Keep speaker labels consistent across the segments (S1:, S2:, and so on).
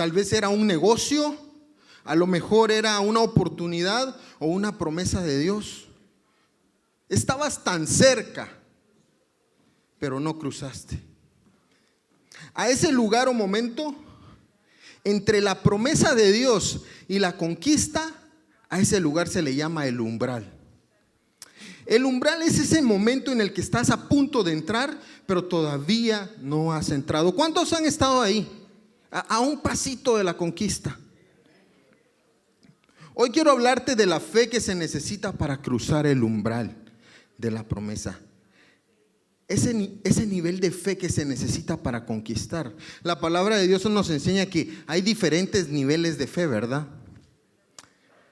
S1: tal vez era un negocio, a lo mejor era una oportunidad o una promesa de Dios. Estabas tan cerca, pero no cruzaste. A ese lugar o momento, entre la promesa de Dios y la conquista, a ese lugar se le llama el umbral. El umbral es ese momento en el que estás a punto de entrar, pero todavía no has entrado. ¿Cuántos han estado ahí? A un pasito de la conquista. Hoy quiero hablarte de la fe que se necesita para cruzar el umbral de la promesa. Ese nivel de fe que se necesita para conquistar. La palabra de Dios nos enseña que hay diferentes niveles de fe, ¿verdad?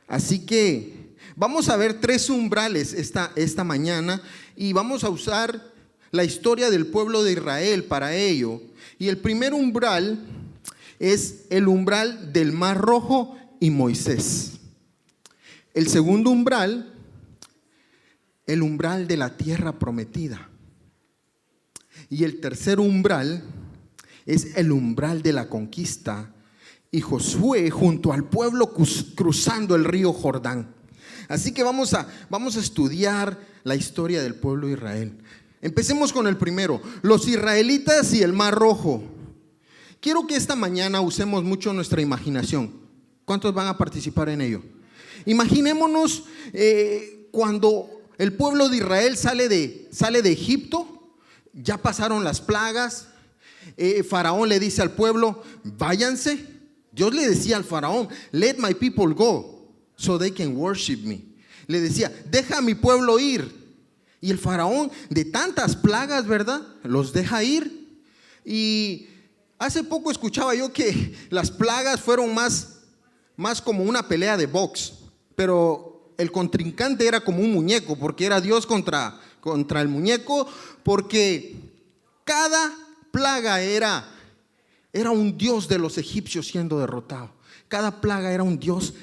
S1: Así que vamos a ver 3 umbrales esta mañana y vamos a usar la historia del pueblo de Israel para ello. Y el primer umbral es el umbral del Mar Rojo y Moisés. El segundo umbral, el umbral de la tierra prometida. Y el tercer umbral es el umbral de la conquista y Josué junto al pueblo cruzando el río Jordán. Así que vamos a estudiar la historia del pueblo de Israel. Empecemos con el primero, los israelitas y el Mar Rojo. Quiero que esta mañana usemos mucho nuestra imaginación. ¿Cuántos van a participar en ello? Imaginémonos cuando el pueblo de Israel sale de Egipto. Ya pasaron las plagas. Faraón le dice al pueblo, váyanse. Dios le decía al faraón, let my people go so they can worship me. Le decía, deja a mi pueblo ir. Y el faraón, de tantas plagas, ¿verdad?, los deja ir. Y hace poco escuchaba yo que las plagas fueron más como una pelea de box, pero el contrincante era como un muñeco, porque era Dios contra el muñeco, porque cada plaga era un dios de los egipcios siendo derrotado. Cada plaga era un dios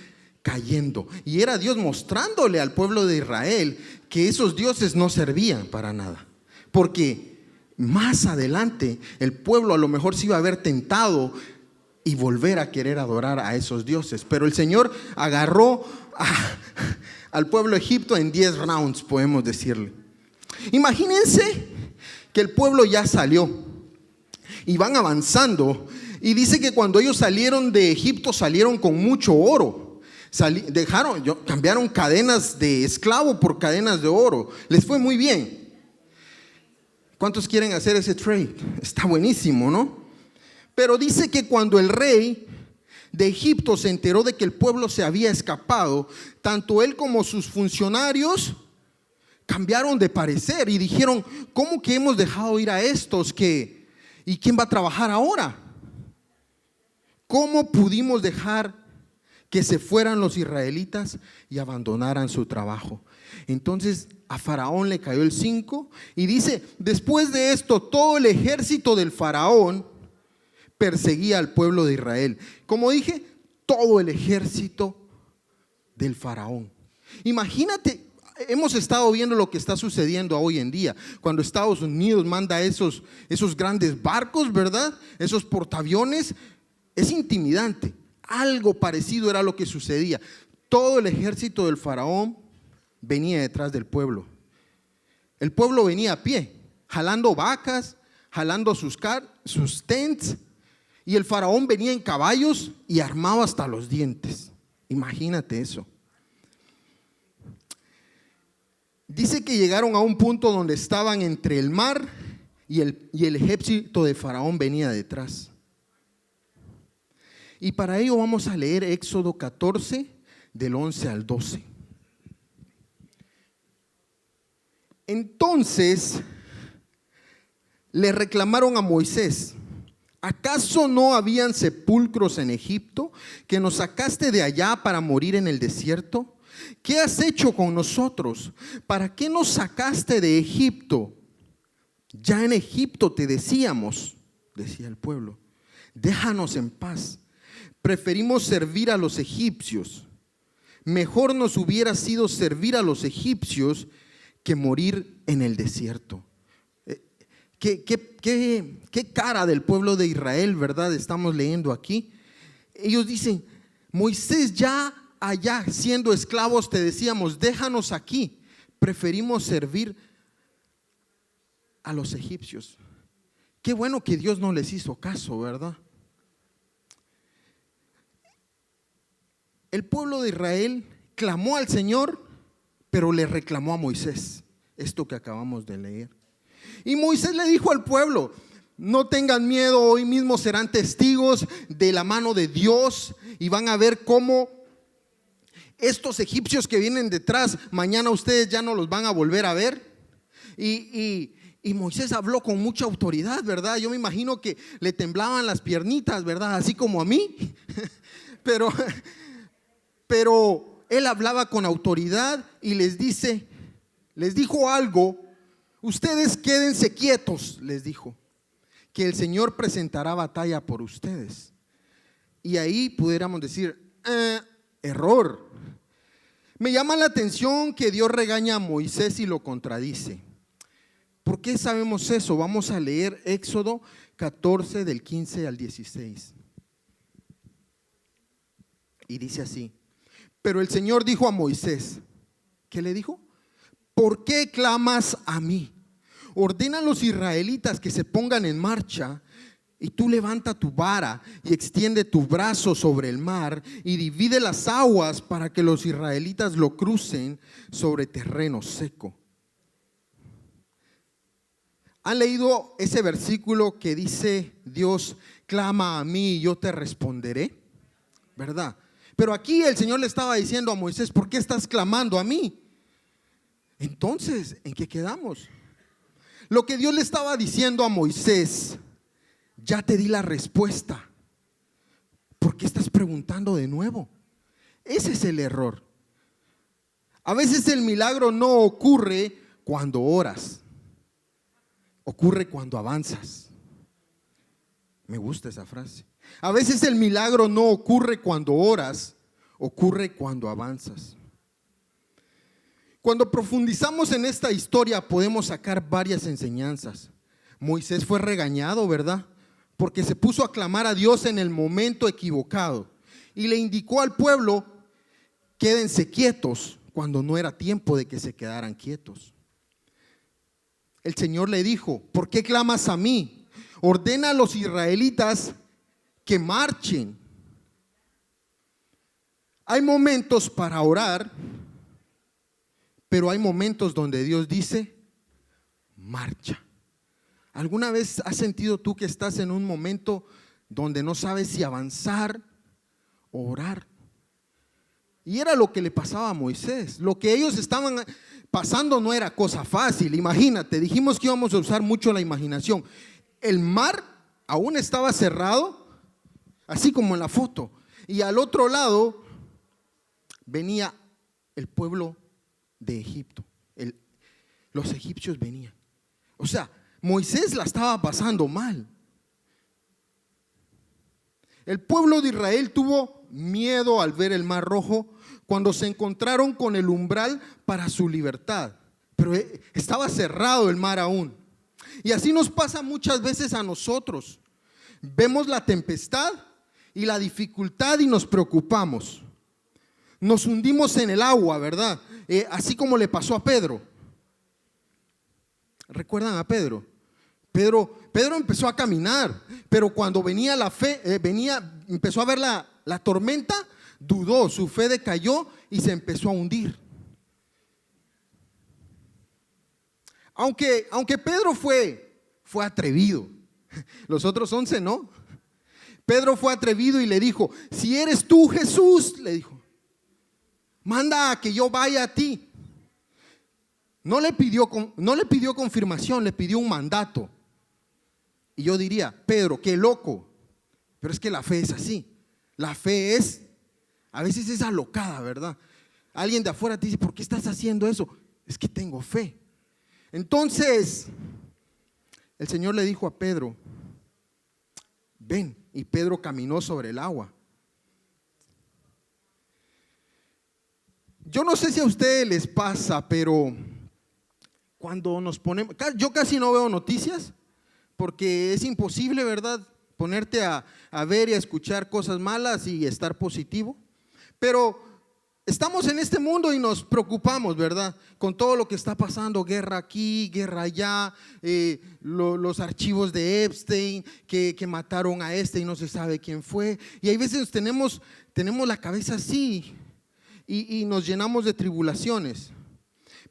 S1: cayendo, y era Dios mostrándole al pueblo de Israel que esos dioses no servían para nada, porque más adelante el pueblo a lo mejor se iba a ver tentado y volver a querer adorar a esos dioses. Pero el Señor agarró al pueblo de Egipto en 10 rounds, podemos decirle. Imagínense que el pueblo ya salió y van avanzando, y dice que cuando ellos salieron de Egipto salieron con mucho oro. Cambiaron cadenas de esclavo por cadenas de oro. Les fue muy bien. ¿Cuántos quieren hacer ese trade? Está buenísimo, ¿no? Pero dice que cuando el rey de Egipto se enteró de que el pueblo se había escapado, tanto él como sus funcionarios cambiaron de parecer y dijeron, ¿cómo que hemos dejado ir a estos? ¿Y quién va a trabajar ahora? ¿Cómo pudimos dejar que se fueran los israelitas y abandonaran su trabajo? Entonces a Faraón le cayó el 5 y dice, después de esto todo el ejército del Faraón perseguía al pueblo de Israel. Como dije, todo el ejército del Faraón. Imagínate, hemos estado viendo lo que está sucediendo hoy en día, cuando Estados Unidos manda esos grandes barcos, ¿verdad? Esos portaaviones. Es intimidante. Algo parecido era lo que sucedía. Todo el ejército del Faraón venía detrás del pueblo. El pueblo venía a pie, jalando vacas, jalando sus tents, y el Faraón venía en caballos y armado hasta los dientes. Imagínate eso. Dice que llegaron a un punto donde estaban entre el mar y el ejército de Faraón venía detrás. Y para ello vamos a leer Éxodo 14, del 11 al 12. Entonces le reclamaron a Moisés, ¿acaso no habían sepulcros en Egipto que nos sacaste de allá para morir en el desierto? ¿Qué has hecho con nosotros? ¿Para qué nos sacaste de Egipto? Ya en Egipto te decíamos, decía el pueblo, déjanos en paz. Preferimos servir a los egipcios. Mejor nos hubiera sido servir a los egipcios que morir en el desierto. ¿Qué cara del pueblo de Israel, verdad? Estamos leyendo aquí. ellos dicen: Moisés, ya allá siendo esclavos te decíamos, déjanos aquí, preferimos servir a los egipcios. Qué bueno que Dios no les hizo caso, ¿verdad? El pueblo de Israel clamó al Señor, pero le reclamó a Moisés, esto que acabamos de leer. Y Moisés le dijo al pueblo: no tengan miedo, hoy mismo serán testigos de la mano de Dios y van a ver cómo estos egipcios que vienen detrás, mañana ustedes ya no los van a volver a ver. Y Moisés habló con mucha autoridad, ¿verdad? Yo me imagino que le temblaban las piernitas, ¿verdad? Así como a mí. Pero él hablaba con autoridad y les dijo algo: ustedes quédense quietos, les dijo, que el Señor presentará batalla por ustedes. Y ahí pudiéramos decir, error. Me llama la atención que Dios regaña a Moisés y lo contradice. ¿Por qué sabemos eso? Vamos a leer Éxodo 14 del 15 al 16. Y dice así: pero el Señor dijo a Moisés, ¿qué le dijo? ¿Por qué clamas a mí? Ordena a los israelitas que se pongan en marcha, y tú levanta tu vara y extiende tu brazo sobre el mar y divide las aguas para que los israelitas lo crucen sobre terreno seco. ¿Han leído ese versículo que dice: Dios clama a mí y yo te responderé? ¿Verdad? Pero aquí el Señor le estaba diciendo a Moisés: ¿por qué estás clamando a mí? Entonces, ¿en qué quedamos? Lo que Dios le estaba diciendo a Moisés: ya te di la respuesta, ¿por qué estás preguntando de nuevo? Ese es el error. A veces el milagro no ocurre cuando oras, ocurre cuando avanzas. Me gusta esa frase. A veces el milagro no ocurre cuando oras, ocurre cuando avanzas. Cuando profundizamos en esta historia podemos sacar varias enseñanzas. Moisés fue regañado, ¿verdad? Porque se puso a clamar a Dios en el momento equivocado y le indicó al pueblo: quédense quietos, cuando no era tiempo de que se quedaran quietos. El Señor le dijo: ¿por qué clamas a mí? Ordena a los israelitas que marchen. Hay momentos para orar, pero hay momentos donde Dios dice: marcha. ¿Alguna vez has sentido tú que estás en un momento donde no sabes si avanzar o orar? Y era lo que le pasaba a Moisés. Lo que ellos estaban pasando no era cosa fácil. Imagínate, dijimos que íbamos a usar mucho la imaginación. El mar aún estaba cerrado, así como en la foto, y al otro lado venía el pueblo de Egipto. Los egipcios venían. O sea, Moisés la estaba pasando mal. El pueblo de Israel tuvo miedo al ver el mar rojo cuando se encontraron con el umbral para su libertad, pero estaba cerrado el mar aún. Y así nos pasa muchas veces a nosotros. Vemos la tempestad y la dificultad y nos preocupamos. Nos hundimos en el agua, ¿verdad? Así como le pasó a Pedro. ¿Recuerdan a Pedro? Pedro empezó a caminar, pero cuando venía empezó a ver la tormenta, dudó, su fe decayó y se empezó a hundir. Aunque Pedro fue atrevido, los otros 11 no. Pedro fue atrevido y le dijo: si eres tú, Jesús, le dijo, manda a que yo vaya a ti. No le pidió confirmación, le pidió un mandato. Y yo diría: Pedro, qué loco. Pero es que la fe es así. La fe a veces es alocada, ¿verdad? Alguien de afuera te dice: ¿por qué estás haciendo eso? Es que tengo fe. Entonces el Señor le dijo a Pedro: ven. Y Pedro caminó sobre el agua. Yo no sé si a ustedes les pasa, pero cuando nos ponemos, yo casi no veo noticias porque es imposible, ¿verdad?, ponerte a ver y a escuchar cosas malas y estar positivo. Pero estamos en este mundo y nos preocupamos, ¿verdad? Con todo lo que está pasando, guerra aquí, guerra allá, los archivos de Epstein, que mataron a este y no se sabe quién fue. Y hay veces tenemos la cabeza así y nos llenamos de tribulaciones.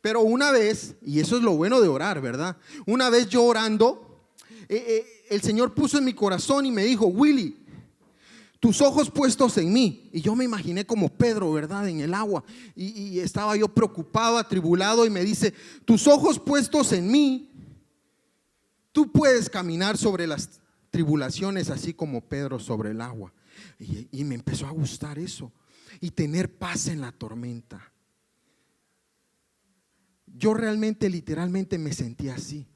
S1: Pero una vez, y eso es lo bueno de orar, ¿verdad? Una vez yo orando, el Señor puso en mi corazón y me dijo: Willy, tus ojos puestos en mí. Y yo me imaginé como Pedro, ¿verdad? En el agua. Y estaba yo preocupado, atribulado, y me dice: tus ojos puestos en mí, tú puedes caminar sobre las tribulaciones así como Pedro sobre el agua. Y me empezó a gustar eso, y tener paz en la tormenta. Yo realmente, literalmente me sentí así.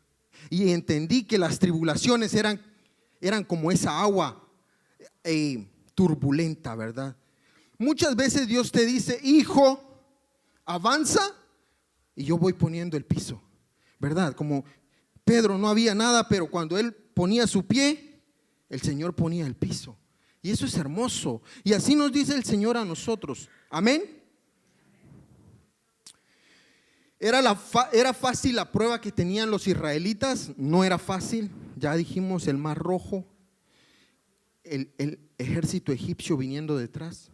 S1: Y entendí que las tribulaciones eran como esa agua turbulenta, ¿verdad? Muchas veces Dios te dice: hijo, avanza, y yo voy poniendo el piso, ¿verdad? Como Pedro, no había nada, pero cuando él ponía su pie, el Señor ponía el piso. Y eso es hermoso. Y así nos dice el Señor a nosotros. Amén. ¿Era fácil la prueba que tenían los israelitas? No era fácil. Ya dijimos, el Mar Rojo, el ejército egipcio viniendo detrás.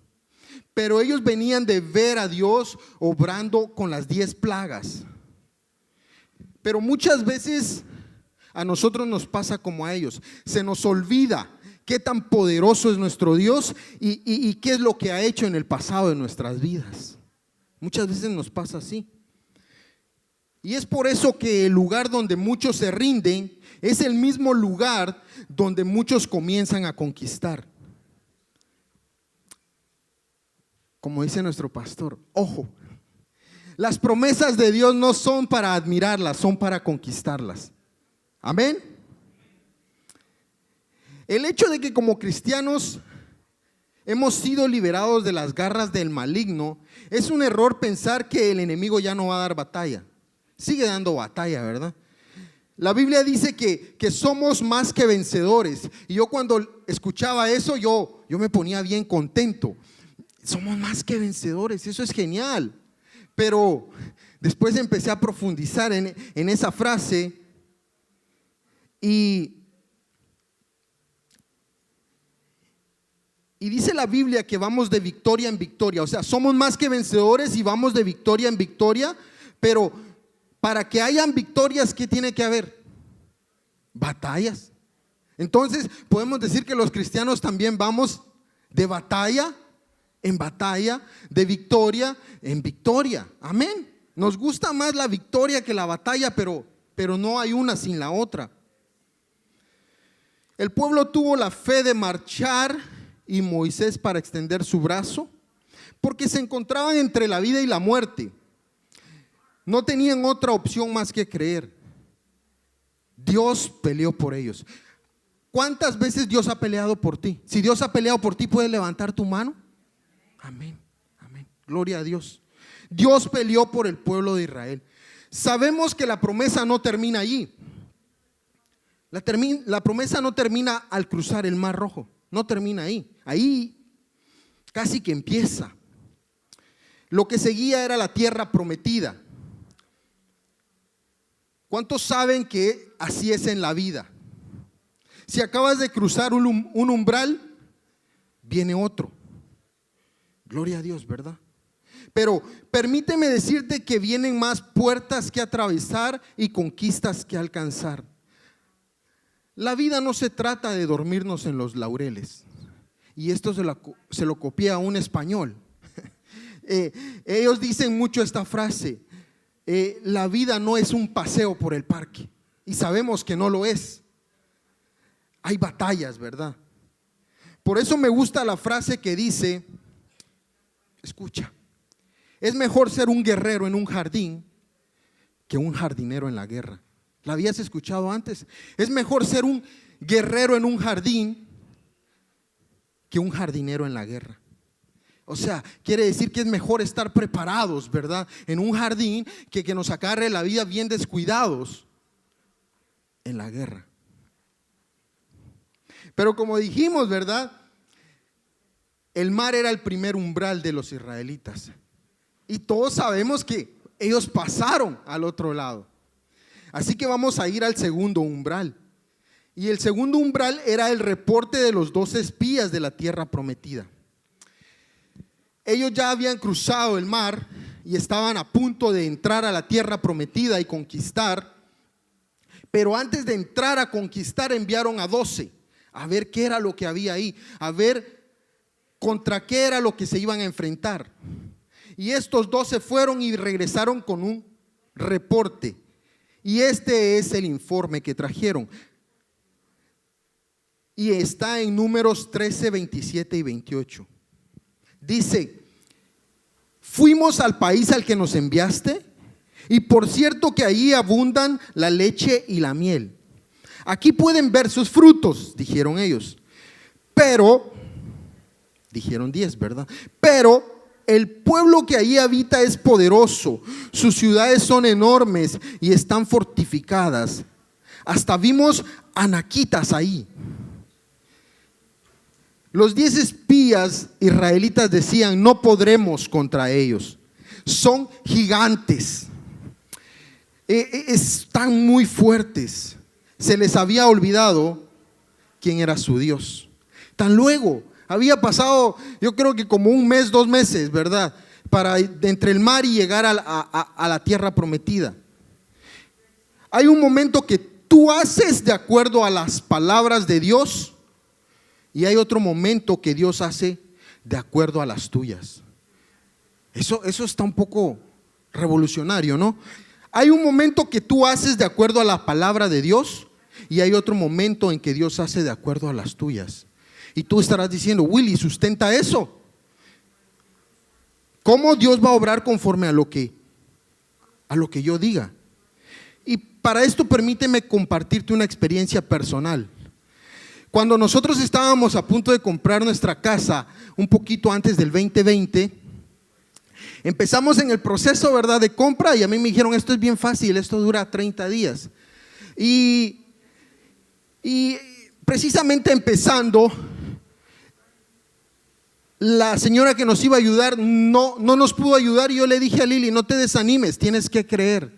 S1: Pero ellos venían de ver a Dios obrando con las 10 plagas. Pero muchas veces a nosotros nos pasa como a ellos. Se nos olvida qué tan poderoso es nuestro Dios y qué es lo que ha hecho en el pasado de nuestras vidas. Muchas veces nos pasa así. Y es por eso que el lugar donde muchos se rinden es el mismo lugar donde muchos comienzan a conquistar. Como dice nuestro pastor, ojo, las promesas de Dios no son para admirarlas, son para conquistarlas. Amén. El hecho de que como cristianos hemos sido liberados de las garras del maligno, es un error pensar que el enemigo ya no va a dar batalla. Sigue dando batalla, ¿verdad? La Biblia dice que somos más que vencedores. Y yo cuando escuchaba eso, yo me ponía bien contento. Somos más que vencedores, eso es genial. Pero después empecé a profundizar en esa frase y dice la Biblia que vamos de victoria en victoria. O sea, somos más que vencedores y vamos de victoria en victoria. Pero para que hayan victorias, ¿qué tiene que haber? Batallas. Entonces podemos decir que los cristianos también vamos de batalla en batalla, de victoria en victoria. Amén. Nos gusta más la victoria que la batalla, pero no hay una sin la otra. El pueblo tuvo la fe de marchar y Moisés para extender su brazo, porque se encontraban entre la vida y la muerte. No tenían otra opción más que creer. Dios peleó por ellos. ¿Cuántas veces Dios ha peleado por ti? Si Dios ha peleado por ti, ¿puedes levantar tu mano? Amén, amén. Gloria a Dios. Dios peleó por el pueblo de Israel. Sabemos que la promesa no termina allí. La promesa no termina al cruzar el Mar Rojo. No termina ahí. Ahí casi que empieza. Lo que seguía era la tierra prometida. ¿Cuántos saben que así es en la vida? Si acabas de cruzar un umbral, viene otro. Gloria a Dios, ¿verdad? Pero permíteme decirte que vienen más puertas que atravesar y conquistas que alcanzar. La vida no se trata de dormirnos en los laureles. Y esto se lo copié a un español. Ellos dicen mucho esta frase: la vida no es un paseo por el parque. Y sabemos que no lo es. Hay batallas, ¿verdad? Por eso me gusta la frase que dice, escucha, es mejor ser un guerrero en un jardín que un jardinero en la guerra. ¿La habías escuchado antes? Es mejor ser un guerrero en un jardín que un jardinero en la guerra. O sea, quiere decir que es mejor estar preparados, ¿verdad? En un jardín que nos agarre la vida bien descuidados en la guerra. Pero como dijimos, ¿verdad? El mar era el primer umbral de los israelitas. Y todos sabemos que ellos pasaron al otro lado. Así que vamos a ir al segundo umbral. Y el segundo umbral era el reporte de los 12 espías de la tierra prometida. Ellos ya habían cruzado el mar y estaban a punto de entrar a la tierra prometida y conquistar. Pero antes de entrar a conquistar enviaron a 12 a ver qué era lo que había ahí, a ver contra qué era lo que se iban a enfrentar. Y estos 12 fueron y regresaron con un reporte. Y este es el informe que trajeron. Y está en Números 13, 27 y 28. Dice: fuimos al país al que nos enviaste, y por cierto que allí abundan la leche y la miel. Aquí pueden ver sus frutos, dijeron ellos. Pero, dijeron 10, ¿verdad? Pero el pueblo que allí habita es poderoso, sus ciudades son enormes y están fortificadas. Hasta vimos anaquitas ahí. Los 10 espías israelitas decían: no podremos contra ellos, son gigantes, están muy fuertes. Se les había olvidado quién era su Dios. Tan luego, había pasado yo creo que como un mes, 2 meses, ¿verdad? Para entre el mar y llegar a la tierra prometida. Hay un momento que tú haces de acuerdo a las palabras de Dios, y hay otro momento que Dios hace de acuerdo a las tuyas. Eso está un poco revolucionario, ¿no? Hay un momento que tú haces de acuerdo a la palabra de Dios, y hay otro momento en que Dios hace de acuerdo a las tuyas. Y tú estarás diciendo: Willy, sustenta eso. ¿Cómo Dios va a obrar conforme a lo que yo diga? Y para esto permíteme compartirte una experiencia personal. Cuando nosotros estábamos a punto de comprar nuestra casa, un poquito antes del 2020, empezamos en el proceso, ¿verdad?, de compra, y a mí me dijeron: esto es bien fácil, esto dura 30 días. Y precisamente empezando, la señora que nos iba a ayudar no nos pudo ayudar, y yo le dije a Lili: no te desanimes, tienes que creer.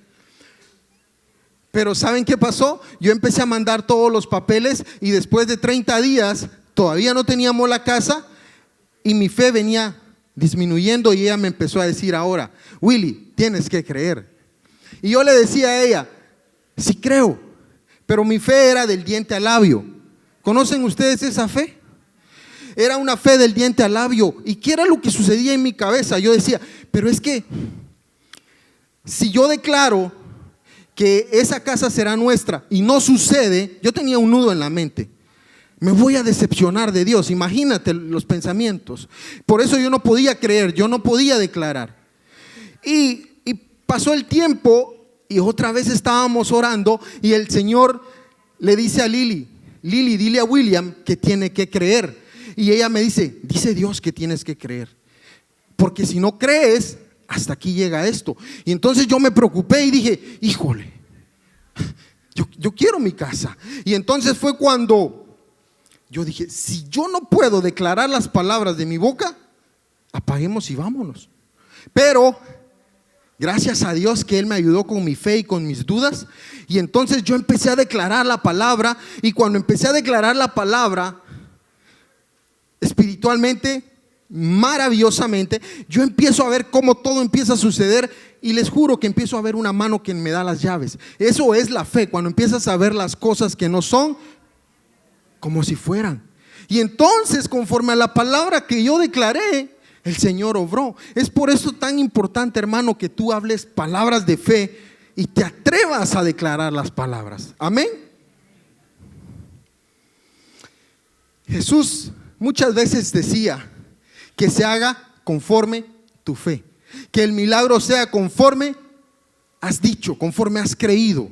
S1: Pero ¿saben qué pasó? Yo empecé a mandar todos los papeles, y después de 30 días todavía no teníamos la casa, y mi fe venía disminuyendo, y ella me empezó a decir ahora: Willy, tienes que creer. Y yo le decía a ella: sí creo, pero mi fe era del diente al labio. ¿Conocen ustedes esa fe? Era una fe del diente al labio. ¿Y qué era lo que sucedía en mi cabeza? Yo decía: pero es que si yo declaro que esa casa será nuestra y no sucede, yo tenía un nudo en la mente. Me voy a decepcionar de Dios. Imagínate los pensamientos. Por eso yo no podía creer, yo no podía declarar. Y pasó el tiempo, y otra vez estábamos orando, y el Señor le dice a Lili: dile a William que tiene que creer. Y ella me dice: dice Dios que tienes que creer, porque si no crees, hasta aquí llega esto. Y entonces yo me preocupé y dije: híjole, yo quiero mi casa. Y entonces fue cuando yo dije: si yo no puedo declarar las palabras de mi boca, apaguemos y vámonos. Pero gracias a Dios que Él me ayudó con mi fe y con mis dudas. Y entonces yo empecé a declarar la palabra. Y cuando empecé a declarar la palabra, espiritualmente, maravillosamente, yo empiezo a ver cómo todo empieza a suceder, y les juro que empiezo a ver una mano que me da las llaves. Eso es la fe, cuando empiezas a ver las cosas que no son como si fueran. Y entonces, conforme a la palabra que yo declaré, el Señor obró. Es por eso tan importante, hermano, que tú hables palabras de fe y te atrevas a declarar las palabras. Amén. Jesús muchas veces decía que se haga conforme tu fe, que el milagro sea conforme has dicho, conforme has creído.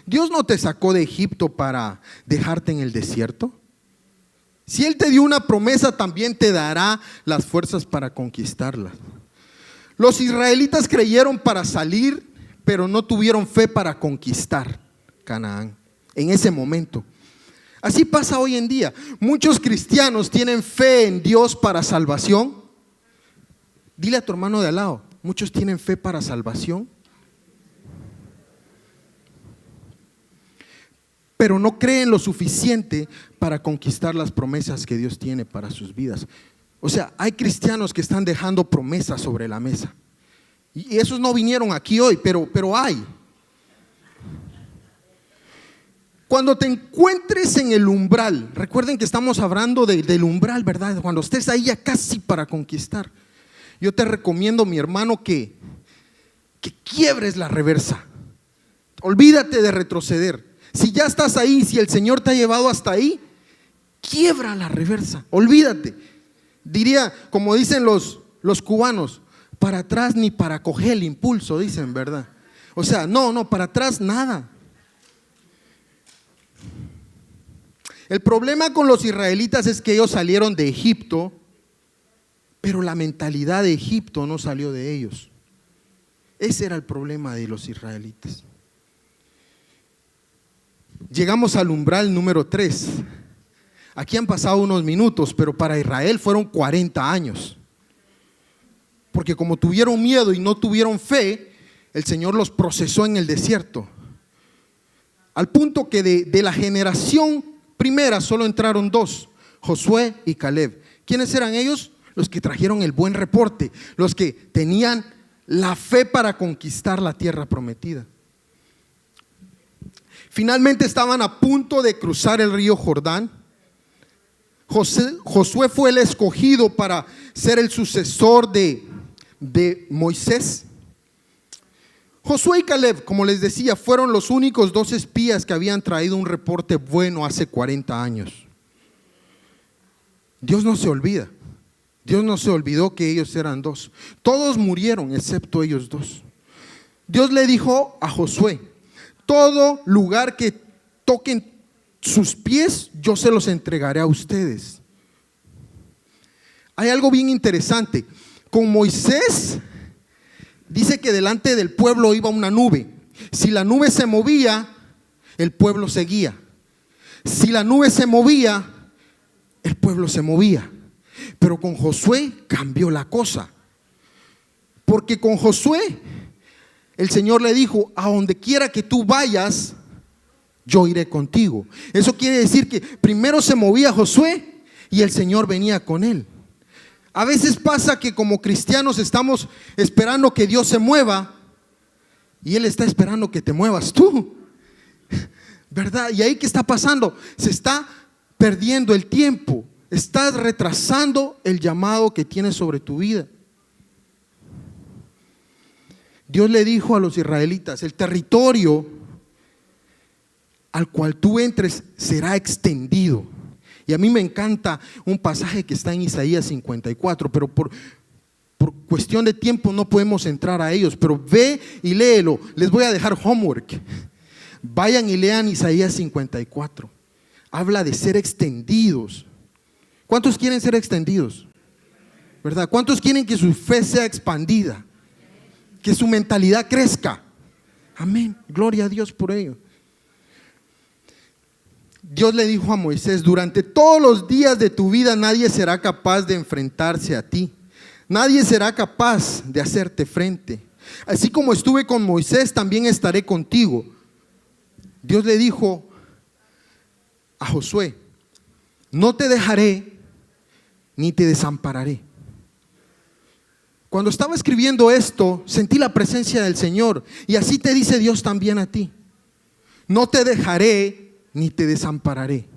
S1: Dios no te sacó de Egipto para dejarte en el desierto. Si Él te dio una promesa, también te dará las fuerzas para conquistarla. Los israelitas creyeron para salir, pero no tuvieron fe para conquistar Canaán en ese momento. Así pasa hoy en día. Muchos cristianos tienen fe en Dios para salvación. Dile a tu hermano de al lado, muchos tienen fe para salvación, pero no creen lo suficiente para conquistar las promesas que Dios tiene para sus vidas. O sea, hay cristianos que están dejando promesas sobre la mesa. Y esos no vinieron aquí hoy, pero hay. Cuando te encuentres en el umbral, recuerden que estamos hablando del umbral, ¿verdad? Cuando estés ahí ya casi para conquistar, yo te recomiendo, mi hermano, que quiebres la reversa. Olvídate de retroceder. Si ya estás ahí, si el Señor te ha llevado hasta ahí, quiebra la reversa, olvídate. Diría, como dicen los cubanos, para atrás ni para coger el impulso, dicen, ¿verdad? O sea, no, para atrás nada. El problema con los israelitas es que ellos salieron de Egipto, pero la mentalidad de Egipto no salió de ellos. Ese era el problema de los israelitas. Llegamos al umbral número 3. Aquí han pasado unos minutos, pero para Israel fueron 40 años. Porque como tuvieron miedo y no tuvieron fe, el Señor los procesó en el desierto. Al punto que de la generación primera solo entraron 2, Josué y Caleb. ¿Quiénes eran ellos? Los que trajeron el buen reporte, los que tenían la fe para conquistar la tierra prometida. Finalmente estaban a punto de cruzar el río Jordán. Josué fue el escogido para ser el sucesor de Moisés. Josué y Caleb, como les decía, fueron los únicos 2 espías que habían traído un reporte bueno hace 40 años. Dios no se olvida. Dios no se olvidó que ellos eran 2. Todos murieron excepto ellos 2. Dios le dijo a Josué: todo lugar que toquen sus pies, yo se los entregaré a ustedes. Hay algo bien interesante. Con Moisés dice que delante del pueblo iba una nube. Si la nube se movía, el pueblo seguía. Si la nube se movía, el pueblo se movía. Pero con Josué cambió la cosa. Porque con Josué el Señor le dijo: a donde quiera que tú vayas, yo iré contigo. Eso quiere decir que primero se movía Josué y el Señor venía con él. A veces pasa que como cristianos estamos esperando que Dios se mueva y Él está esperando que te muevas tú, ¿verdad? Y ahí, ¿qué está pasando? Se está perdiendo el tiempo. Estás retrasando el llamado que tienes sobre tu vida. Dios le dijo a los israelitas: el territorio al cual tú entres será extendido. Y a mí me encanta un pasaje que está en Isaías 54, pero por cuestión de tiempo no podemos entrar a ellos, pero ve y léelo. Les voy a dejar homework. Vayan y lean Isaías 54. Habla de ser extendidos. ¿Cuántos quieren ser extendidos? ¿Verdad? ¿Cuántos quieren que su fe sea expandida? Que su mentalidad crezca. Amén. Gloria a Dios por ello. Dios le dijo a Moisés: durante todos los días de tu vida nadie será capaz de enfrentarse a ti. Nadie será capaz de hacerte frente. Así como estuve con Moisés, también estaré contigo. Dios le dijo a Josué: no te dejaré ni te desampararé. Cuando estaba escribiendo esto, sentí la presencia del Señor. Y así te dice Dios también a ti: no te dejaré ni te desampararé.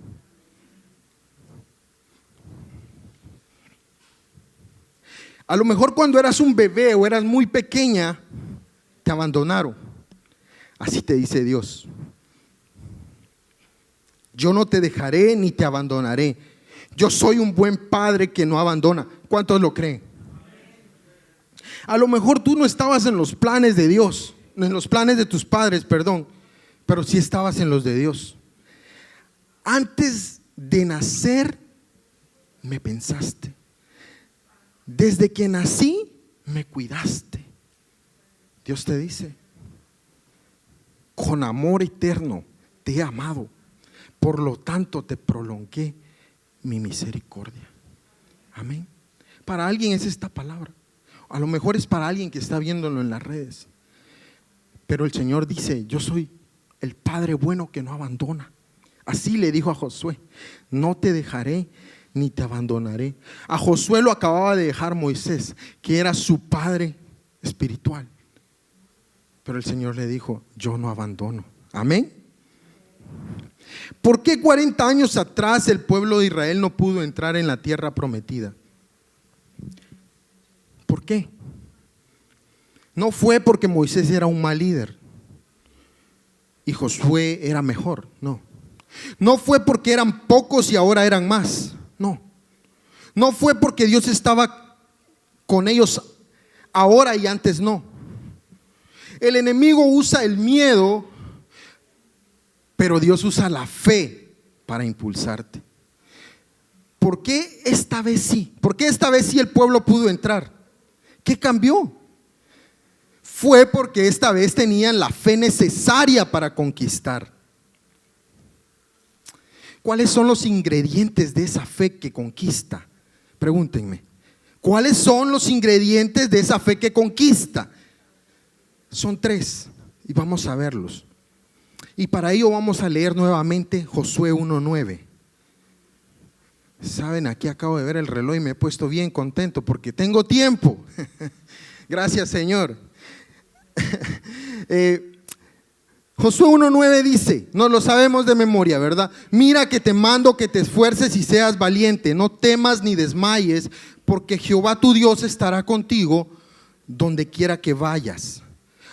S1: A lo mejor cuando eras un bebé o eras muy pequeña, te abandonaron. Así te dice Dios: yo no te dejaré ni te abandonaré. Yo soy un buen padre que no abandona. ¿Cuántos lo creen? A lo mejor tú no estabas en los planes de Dios, en los planes de tus padres, perdón, pero sí estabas en los de Dios. Antes de nacer me pensaste. Desde que nací me cuidaste. Dios te dice: con amor eterno te he amado. por lo tanto te prolongué mi misericordia. Amén. Para alguien es esta palabra. A lo mejor es para alguien que está viéndolo en las redes. Pero el Señor dice: yo soy el Padre bueno que no abandona. Así le dijo a Josué: no te dejaré ni te abandonaré. A Josué lo acababa de dejar Moisés, que era su padre espiritual. Pero el Señor le dijo: yo no abandono. Amén. ¿Por qué 40 años atrás el pueblo de Israel no pudo entrar en la tierra prometida? ¿Por qué? No fue porque Moisés era un mal líder y Josué era mejor, no. No fue porque eran pocos y ahora eran más, no. No fue porque Dios estaba con ellos ahora y antes no. El enemigo usa el miedo, pero Dios usa la fe para impulsarte. ¿Por qué esta vez sí? ¿Por qué esta vez sí el pueblo pudo entrar? ¿Qué cambió? Fue porque esta vez tenían la fe necesaria para conquistar. ¿Cuáles son los ingredientes de esa fe que conquista? Pregúntenme. ¿Cuáles son los ingredientes de esa fe que conquista? Son 3 y vamos a verlos. Y para ello vamos a leer nuevamente Josué 1:9. Saben, aquí acabo de ver el reloj y me he puesto bien contento porque tengo tiempo. Gracias, Señor. Josué 1:9 dice, no lo sabemos de memoria, ¿verdad? Mira que te mando que te esfuerces y seas valiente, no temas ni desmayes, porque Jehová tu Dios estará contigo donde quiera que vayas.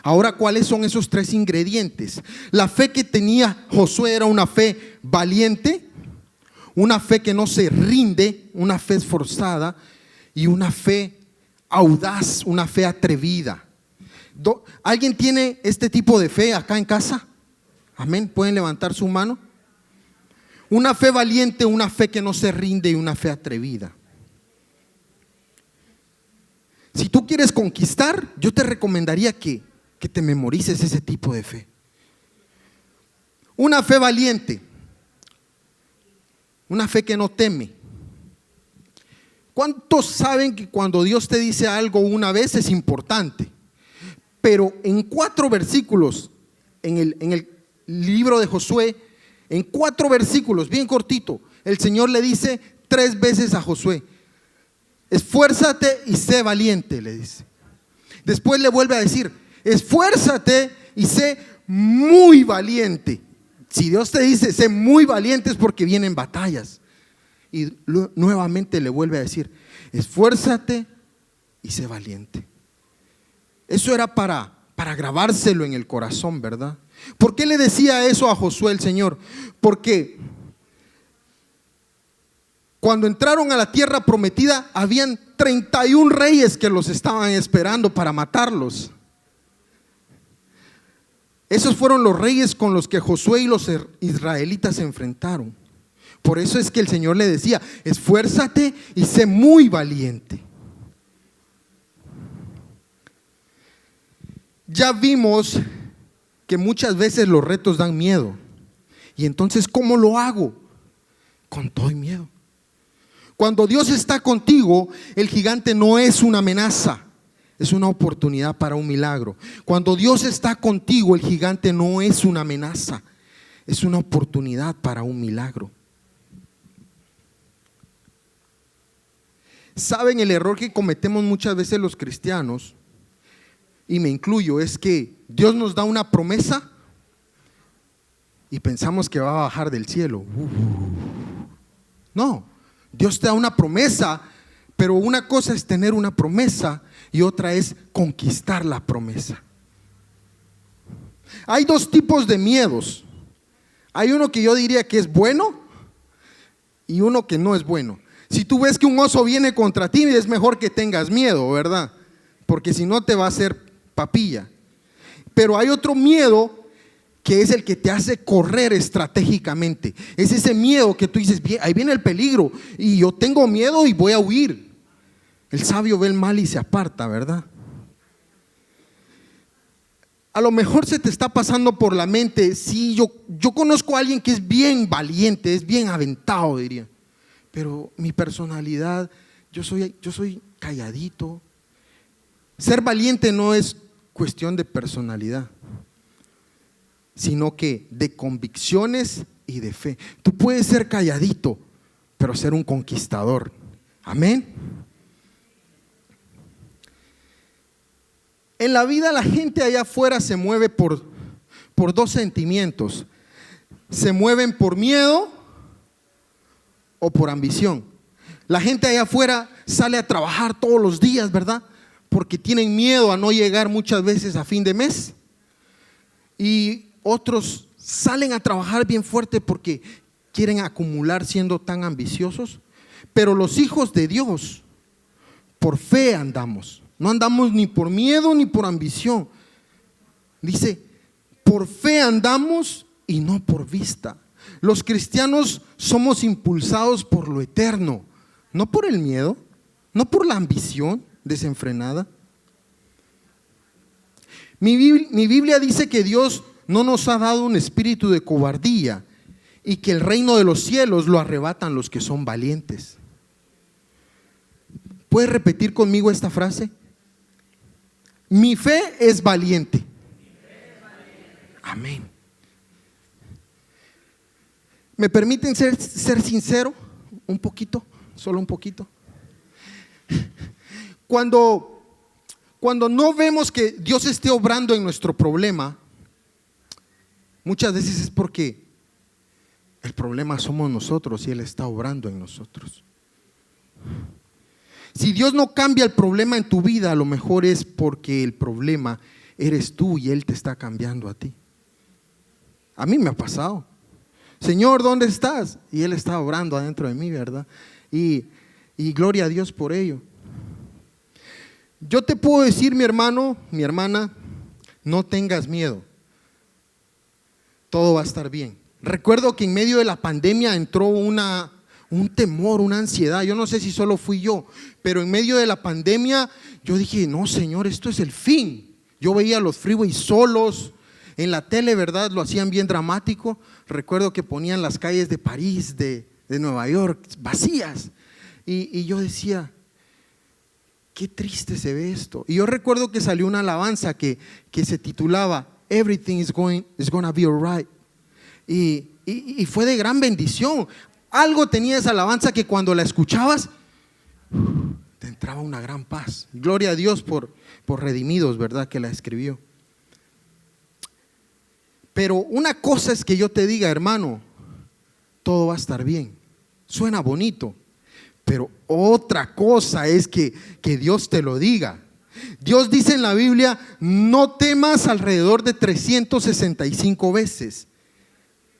S1: Ahora, ¿cuáles son esos 3 ingredientes? La fe que tenía Josué era una fe valiente, una fe que no se rinde, una fe esforzada y una fe audaz, una fe atrevida. ¿Alguien tiene este tipo de fe acá en casa? Amén. ¿Pueden levantar su mano? Una fe valiente, una fe que no se rinde y una fe atrevida. Si tú quieres conquistar, yo te recomendaría que te memorices ese tipo de fe. Una fe valiente, una fe que no teme. ¿Cuántos saben que cuando Dios te dice algo una vez es importante? Pero en 4 versículos, en el libro de Josué, en 4 versículos, bien cortito, el Señor le dice 3 veces a Josué: esfuérzate y sé valiente, le dice. Después le vuelve a decir: esfuérzate y sé muy valiente. Si Dios te dice sé muy valiente es porque vienen batallas. Y nuevamente le vuelve a decir: esfuérzate y sé valiente. Eso era para grabárselo en el corazón, ¿verdad? ¿Por qué le decía eso a Josué el Señor? Porque cuando entraron a la tierra prometida, habían 31 reyes que los estaban esperando para matarlos. Esos fueron los reyes con los que Josué y los israelitas se enfrentaron. Por eso es que el Señor le decía: esfuérzate y sé muy valiente. Ya vimos que muchas veces los retos dan miedo. Y entonces, ¿cómo lo hago? Con todo y miedo. Cuando Dios está contigo, el gigante no es una amenaza, es una oportunidad para un milagro. Cuando Dios está contigo, el gigante no es una amenaza, es una oportunidad para un milagro. ¿Saben el error que cometemos muchas veces los cristianos? Y me incluyo, es que Dios nos da una promesa y pensamos que va a bajar del cielo. No, Dios te da una promesa, pero una cosa es tener una promesa y otra es conquistar la promesa. Hay 2 tipos de miedos. Hay uno que yo diría que es bueno y uno que no es bueno. Si tú ves que un oso viene contra ti, es mejor que tengas miedo, ¿verdad? Porque si no te va a hacer papilla. Pero hay otro miedo que es el que te hace correr estratégicamente. Es ese miedo que tú dices: ahí viene el peligro y yo tengo miedo y voy a huir. El sabio ve el mal y se aparta, ¿verdad? A lo mejor se te está pasando por la mente, sí, yo conozco a alguien que es bien valiente, es bien aventado, diría, pero mi personalidad, yo soy calladito. Ser valiente no es cuestión de personalidad, sino que de convicciones y de fe. Tú puedes ser calladito, pero ser un conquistador. Amén. En la vida la gente allá afuera se mueve por dos sentimientos. Se mueven por miedo o por ambición. La gente allá afuera sale a trabajar todos los días, ¿verdad? Porque tienen miedo a no llegar muchas veces a fin de mes. Y otros salen a trabajar bien fuerte porque quieren acumular siendo tan ambiciosos. Pero los hijos de Dios, por fe andamos. No andamos ni por miedo ni por ambición. Dice, por fe andamos y no por vista. Los cristianos somos impulsados por lo eterno, no por el miedo, no por la ambición desenfrenada. Mi Biblia dice que Dios no nos ha dado un espíritu de cobardía y que el reino de los cielos lo arrebatan los que son valientes. ¿Puedes repetir conmigo esta frase? Mi fe es valiente. Amén. ¿Me permiten ser sincero? Un poquito, solo un poquito. Cuando no vemos que Dios esté obrando en nuestro problema, muchas veces es porque el problema somos nosotros y Él está obrando en nosotros. Si Dios no cambia el problema en tu vida, a lo mejor es porque el problema eres tú y Él te está cambiando a ti. A mí me ha pasado. Señor, ¿dónde estás? Y Él está obrando adentro de mí, ¿verdad? Y gloria a Dios por ello. Yo te puedo decir, mi hermano, mi hermana, no tengas miedo. Todo va a estar bien. Recuerdo que en medio de la pandemia entró un temor, una ansiedad. Yo no sé si solo fui yo, pero en medio de la pandemia yo dije, no, Señor, esto es el fin. Yo veía los freeways solos. En la tele, ¿verdad? Lo hacían bien dramático. Recuerdo que ponían las calles de París, de Nueva York, vacías. Y yo decía, qué triste se ve esto. Y yo recuerdo que salió una alabanza que se titulaba Everything is gonna be alright. Y fue de gran bendición. Algo tenía esa alabanza que cuando la escuchabas te entraba una gran paz. Gloria a Dios por Redimidos, ¿verdad? Que la escribió. Pero una cosa es que yo te diga, hermano, todo va a estar bien. Suena bonito. Pero otra cosa es que Dios te lo diga. Dios dice en la Biblia, no temas, alrededor de 365 veces.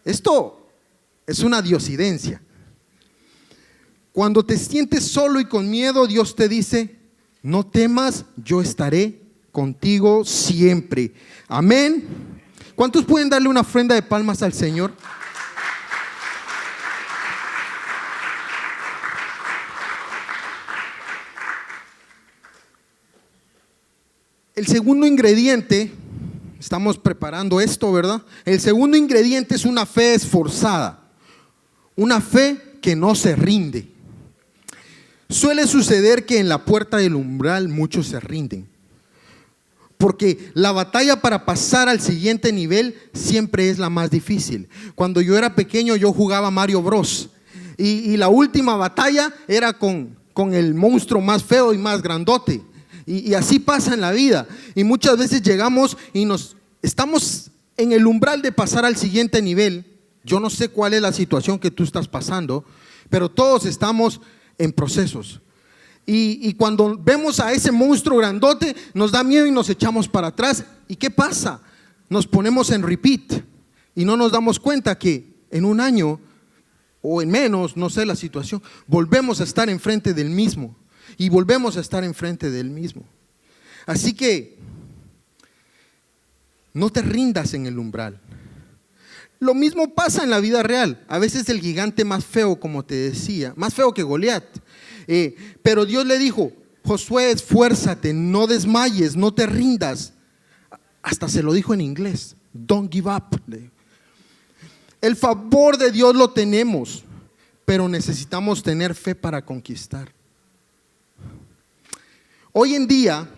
S1: Esto es una diosidencia. Cuando te sientes solo y con miedo, Dios te dice, no temas, yo estaré contigo siempre. Amén. ¿Cuántos pueden darle una ofrenda de palmas al Señor? El segundo ingrediente, estamos preparando esto, ¿verdad? El segundo ingrediente es una fe esforzada, una fe que no se rinde. Suele suceder que en la puerta del umbral muchos se rinden, porque la batalla para pasar al siguiente nivel siempre es la más difícil. Cuando yo era pequeño yo jugaba Mario Bros. Y la última batalla era con el monstruo más feo y más grandote. Y así pasa en la vida. Y muchas veces llegamos y estamos en el umbral de pasar al siguiente nivel. Yo no sé cuál es la situación que tú estás pasando, pero todos estamos en procesos. Y cuando vemos a ese monstruo grandote, nos da miedo y nos echamos para atrás. ¿Y qué pasa? Nos ponemos en repeat y no nos damos cuenta que en un año o en menos, no sé la situación, volvemos a estar enfrente del mismo y volvemos a estar enfrente del mismo. Así que no te rindas en el umbral. Lo mismo pasa en la vida real. A veces el gigante más feo, como te decía, más feo que Goliat. Pero Dios le dijo, Josué, esfuérzate, no desmayes, no te rindas. Hasta se lo dijo en inglés. Don't give up. El favor de Dios lo tenemos, pero necesitamos tener fe para conquistar. Hoy en día,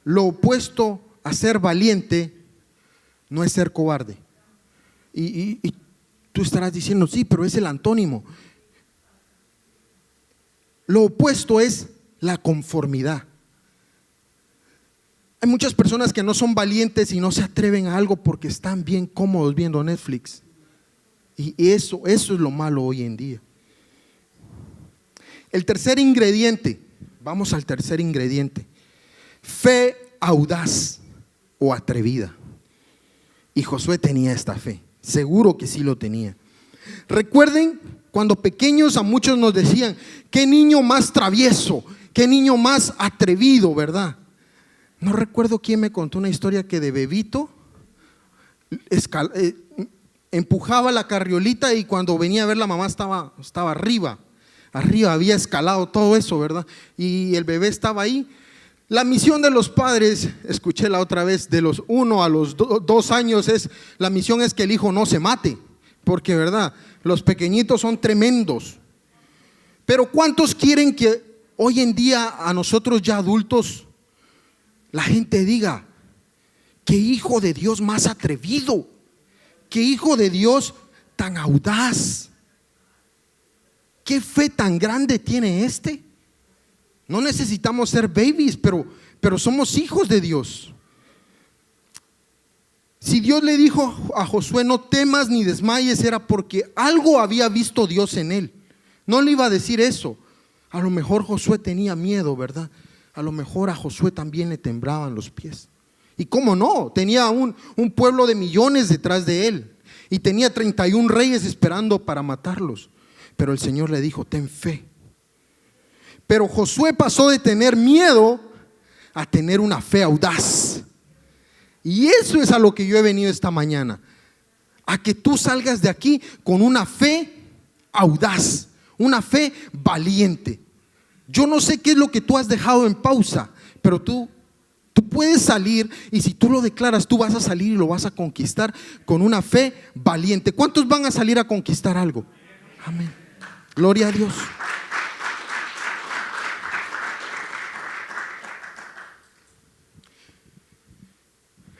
S1: lo opuesto a ser valiente no es ser cobarde. Y tú estarás diciendo, sí, pero es el antónimo. Lo opuesto es la conformidad. Hay muchas personas que no son valientes y no se atreven a algo porque están bien cómodos viendo Netflix. Y eso es lo malo hoy en día. El tercer ingrediente, vamos al tercer ingrediente: fe audaz o atrevida. Y Josué tenía esta fe, seguro que sí lo tenía. Recuerden cuando pequeños a muchos nos decían: qué niño más travieso, qué niño más atrevido, ¿verdad? No recuerdo quién me contó una historia que de bebito empujaba la carriolita y cuando venía a ver la mamá estaba arriba había escalado todo eso, ¿verdad? Y el bebé estaba ahí. La misión de los padres, escuché la otra vez, de los 1 a los 2 años la misión es que el hijo no se mate, porque, ¿verdad?, los pequeñitos son tremendos. Pero ¿cuántos quieren que hoy en día a nosotros ya adultos la gente diga: qué hijo de Dios más atrevido, qué hijo de Dios tan audaz, qué fe tan grande tiene este? No necesitamos ser babies, pero somos hijos de Dios. Si Dios le dijo a Josué: no temas ni desmayes, era porque algo había visto Dios en él. No le iba a decir eso. A lo mejor Josué tenía miedo, ¿verdad? A lo mejor a Josué también le temblaban los pies. Y cómo no, tenía un pueblo de millones detrás de él. Y tenía 31 reyes esperando para matarlos. Pero el Señor le dijo: ten fe. Pero Josué pasó de tener miedo a tener una fe audaz. Y eso es a lo que yo he venido esta mañana. A que tú salgas de aquí con una fe audaz, una fe valiente. Yo no sé qué es lo que tú has dejado en pausa, pero tú puedes salir, y si tú lo declaras, tú vas a salir y lo vas a conquistar con una fe valiente. ¿Cuántos van a salir a conquistar algo? Amén. Gloria a Dios.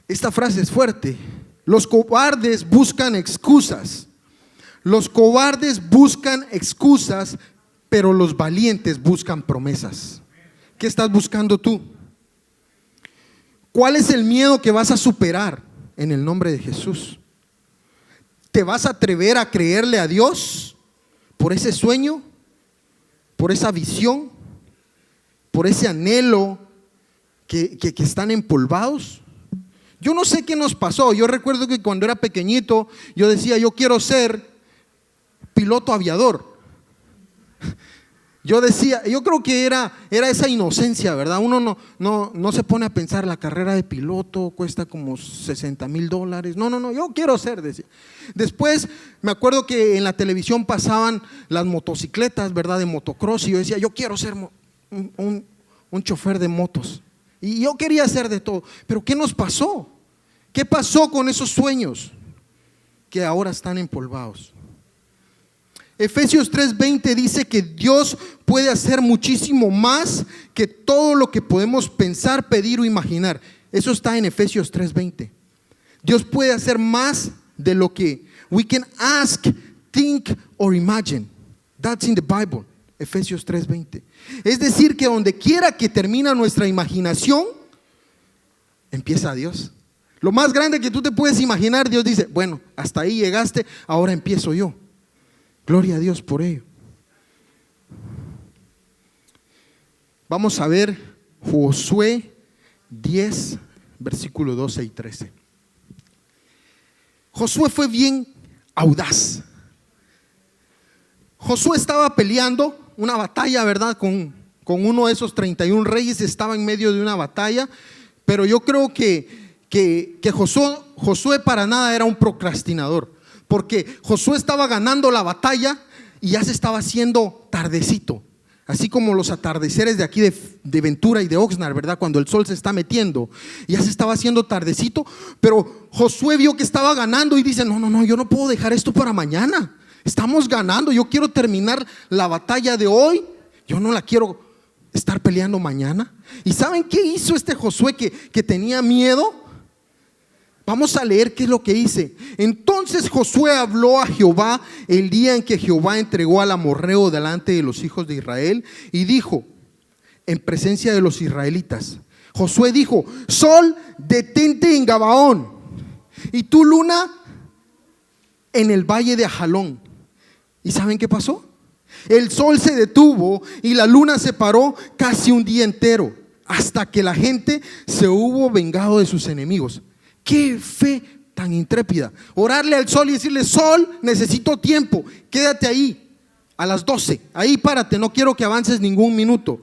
S1: Esta frase es fuerte. Los cobardes buscan excusas. Los cobardes buscan excusas, pero los valientes buscan promesas. ¿Qué estás buscando tú? ¿Cuál es el miedo que vas a superar en el nombre de Jesús? ¿Te vas a atrever a creerle a Dios por ese sueño, por esa visión, por ese anhelo que están empolvados? Yo no sé qué nos pasó. Yo recuerdo que cuando era pequeñito yo decía: yo quiero ser piloto aviador. Yo decía, yo creo que era esa inocencia, ¿verdad? Uno no se pone a pensar: la carrera de piloto cuesta como $60,000. No, yo quiero ser, decía. Después me acuerdo que en la televisión pasaban las motocicletas, ¿verdad?, de motocross, y yo decía: yo quiero ser un chofer de motos. Y yo quería hacer de todo. Pero ¿qué nos pasó? ¿Qué pasó con esos sueños que ahora están empolvados? Efesios 3:20 dice que Dios puede hacer muchísimo más que todo lo que podemos pensar, pedir o imaginar. Eso está en Efesios 3:20. Dios puede hacer más de lo que we can ask, think or imagine. That's in the Bible. Efesios 3:20. Es decir, que donde quiera que termina nuestra imaginación, empieza Dios. Lo más grande que tú te puedes imaginar, Dios dice: bueno, hasta ahí llegaste, ahora empiezo yo. Gloria a Dios por ello. Vamos a ver Josué 10, versículo 12 y 13. Josué fue bien audaz. Josué estaba peleando una batalla, ¿verdad?, con uno de esos 31 reyes. Estaba en medio de una batalla. Pero yo creo que Josué para nada era un procrastinador, porque Josué estaba ganando la batalla y ya se estaba haciendo tardecito. Así como los atardeceres de aquí de Ventura y de Oxnard, ¿verdad? Cuando el sol se está metiendo, ya se estaba haciendo tardecito, pero Josué vio que estaba ganando y dice, no, yo no puedo dejar esto para mañana. Estamos ganando, yo quiero terminar la batalla de hoy, yo no la quiero estar peleando mañana. ¿Y saben qué hizo este Josué que tenía miedo? Vamos a leer qué es lo que dice. Entonces Josué habló a Jehová el día en que Jehová entregó al amorreo delante de los hijos de Israel y dijo, en presencia de los israelitas, Josué dijo, sol, detente en Gabaón, y tú, luna, en el valle de Ajalón. ¿Y saben qué pasó? El sol se detuvo y la luna se paró casi un día entero, hasta que la gente se hubo vengado de sus enemigos. ¡Qué fe tan intrépida! Orarle al sol y decirle, sol, necesito tiempo, quédate ahí a las 12, ahí párate, no quiero que avances ningún minuto.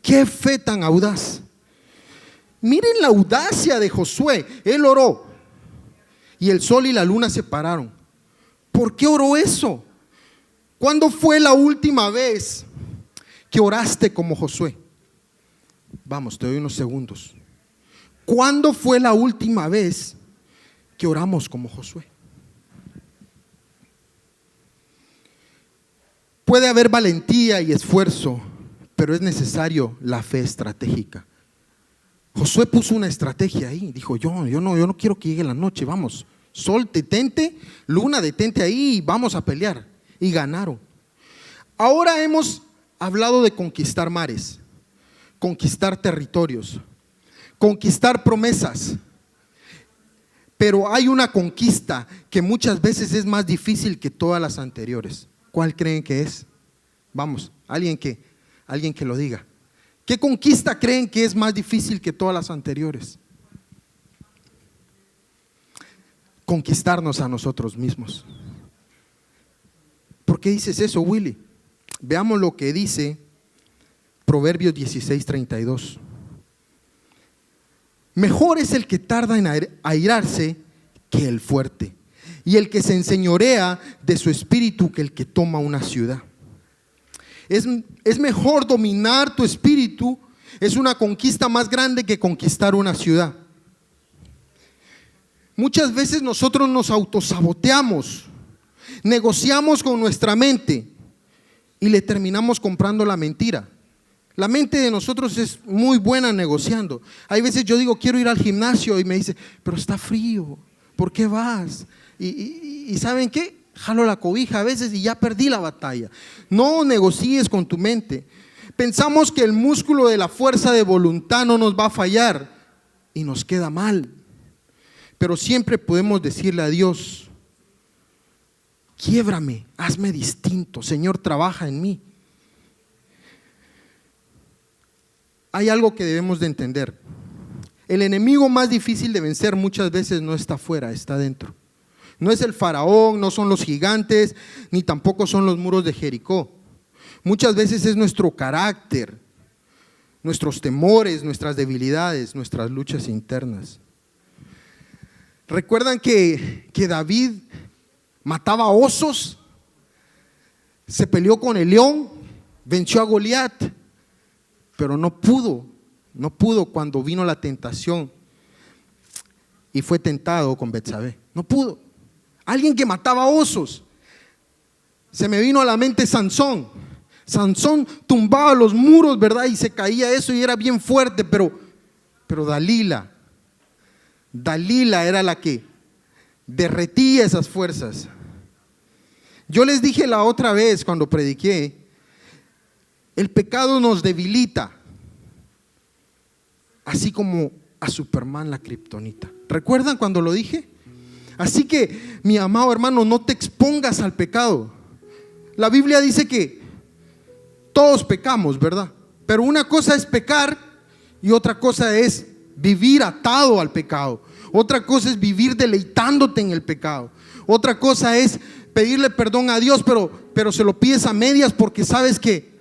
S1: ¡Qué fe tan audaz! Miren la audacia de Josué. Él oró y el sol y la luna se pararon. ¿Por qué oró eso? ¿Cuándo fue la última vez que oraste como Josué? Vamos, te doy unos segundos. ¿Cuándo fue la última vez que oramos como Josué? Puede haber valentía y esfuerzo, pero es necesario la fe estratégica. Josué puso una estrategia ahí, dijo, yo no quiero que llegue la noche, vamos, sol detente, luna detente ahí y vamos a pelear. Y ganaron. Ahora hemos hablado de conquistar mares, conquistar territorios, conquistar promesas, pero hay una conquista que muchas veces es más difícil que todas las anteriores. ¿Cuál creen que es? Vamos, alguien que lo diga. ¿Qué conquista creen que es más difícil que todas las anteriores? Conquistarnos a nosotros mismos. ¿Por qué dices eso, Willy? Veamos lo que dice Proverbios 16:32. Mejor es el que tarda en airarse que el fuerte, y el que se enseñorea de su espíritu que el que toma una ciudad. Es mejor dominar tu espíritu, es una conquista más grande que conquistar una ciudad. Muchas veces nosotros nos autosaboteamos, negociamos con nuestra mente y le terminamos comprando la mentira. La mente de nosotros es muy buena negociando. Hay veces yo digo, quiero ir al gimnasio y me dice, pero está frío, ¿por qué vas? Y ¿saben qué? Jalo la cobija a veces y ya perdí la batalla. No negocies con tu mente. Pensamos que el músculo de la fuerza de voluntad no nos va a fallar y nos queda mal. Pero siempre podemos decirle a Dios, quiébrame, hazme distinto, Señor, trabaja en mí. Hay algo que debemos de entender. El enemigo más difícil de vencer muchas veces no está afuera, está dentro. No es el faraón, no son los gigantes, ni tampoco son los muros de Jericó. Muchas veces es nuestro carácter, nuestros temores, nuestras debilidades, nuestras luchas internas. ¿Recuerdan que David mataba osos? Se peleó con el león, venció a Goliat, pero no pudo cuando vino la tentación y fue tentado con Betsabé. No pudo. Alguien que mataba osos. Se me vino a la mente Sansón. Sansón tumbaba los muros, ¿verdad? Y se caía eso y era bien fuerte, pero Dalila era la que derretía esas fuerzas. Yo les dije la otra vez cuando prediqué, el pecado nos debilita, así como a Superman la kriptonita. ¿Recuerdan cuando lo dije? Así que, mi amado hermano, no te expongas al pecado. La Biblia dice que todos pecamos, ¿verdad? Pero una cosa es pecar y otra cosa es vivir atado al pecado. Otra cosa es vivir deleitándote en el pecado. Otra cosa es pedirle perdón a Dios, pero se lo pides a medias porque sabes que